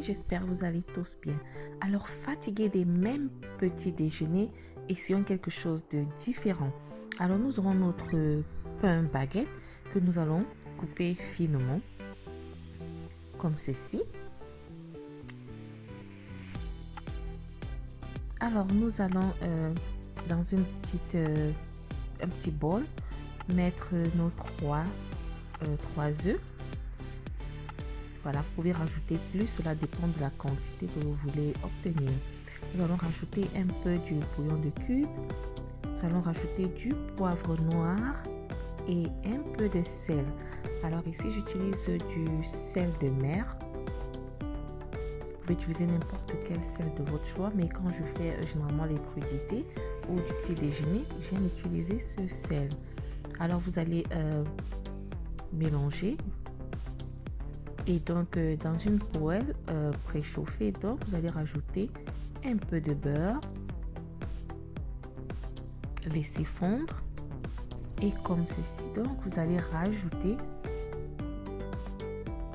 j'espère que vous allez tous bien. Alors, fatigués des mêmes petits déjeuners, essayons quelque chose de différent. Alors, nous aurons notre pain baguette que nous allons couper finement, comme ceci. Alors, nous allons dans un petit bol mettre nos trois œufs. Voilà, vous pouvez rajouter plus, cela dépend de la quantité que vous voulez obtenir. Nous allons rajouter un peu du bouillon de cube. Nous allons rajouter du poivre noir et un peu de sel. Alors ici, j'utilise du sel de mer. Vous pouvez utiliser n'importe quel sel de votre choix, mais quand je fais généralement les crudités ou du petit déjeuner, j'aime utiliser ce sel. Alors vous allez mélanger. Et donc, dans une poêle préchauffée, donc, vous allez rajouter un peu de beurre. Laissez fondre. Et comme ceci, donc, vous allez rajouter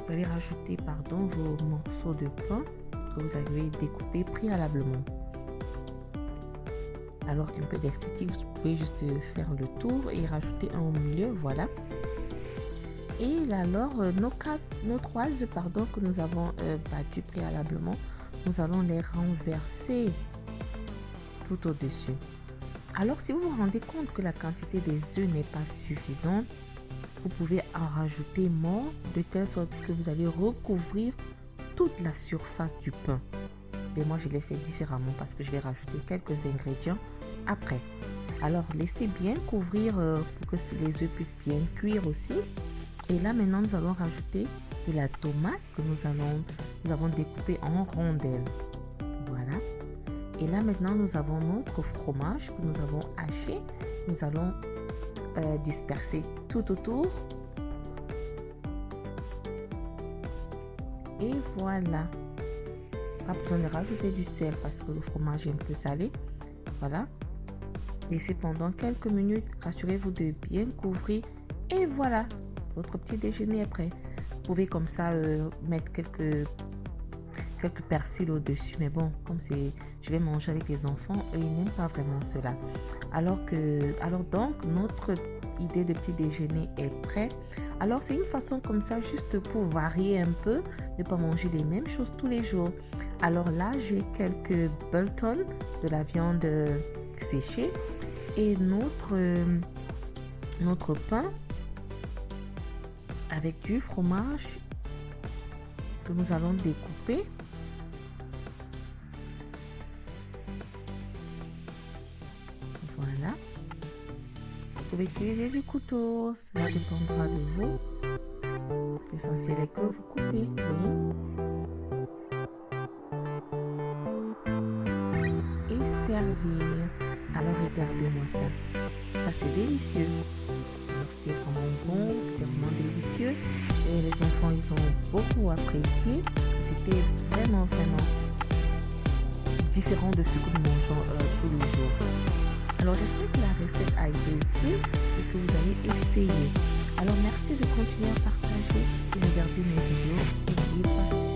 vos morceaux de pain que vous avez découpés préalablement. Alors, un peu d'esthétique, vous pouvez juste faire le tour et rajouter un au milieu, voilà. Et alors, nos 3 œufs que nous avons battus préalablement, nous allons les renverser tout au-dessus. Alors, si vous vous rendez compte que la quantité des œufs n'est pas suffisante, vous pouvez en rajouter moins de telle sorte que vous allez recouvrir toute la surface du pain. Mais moi, je l'ai fait différemment parce que je vais rajouter quelques ingrédients après. Alors, laissez bien couvrir pour que les œufs puissent bien cuire aussi. Et là, maintenant, nous allons rajouter de la tomate que nous avons découpée en rondelles. Voilà. Et là, maintenant, nous avons notre fromage que nous avons haché. Nous allons disperser tout autour. Et voilà. Pas besoin de rajouter du sel parce que le fromage est un peu salé. Voilà. Laissez pendant quelques minutes. Rassurez-vous de bien couvrir. Et voilà. Votre petit déjeuner est prêt. Vous pouvez comme ça mettre quelques persils au-dessus. Mais bon, comme je vais manger avec les enfants, eux, ils n'aiment pas vraiment cela. Alors donc, notre idée de petit déjeuner est prêt. Alors, c'est une façon comme ça, juste pour varier un peu, ne pas manger les mêmes choses tous les jours. Alors là, j'ai quelques Bolton, de la viande séchée et notre pain avec du fromage que nous allons découper. Voilà. Vous pouvez utiliser du couteau, cela dépendra de vous. L'essentiel est que vous coupez, oui. Et servir. Alors regardez-moi ça. Ça c'est délicieux. C'était vraiment bon, c'était vraiment délicieux. Et les enfants, ils ont beaucoup apprécié. C'était vraiment différent de ce que nous mangeons tous les jours. Alors, j'espère que la recette a été utile et que vous allez essayer. Alors, merci de continuer à partager et regarder mes vidéos. Et n'oubliez pas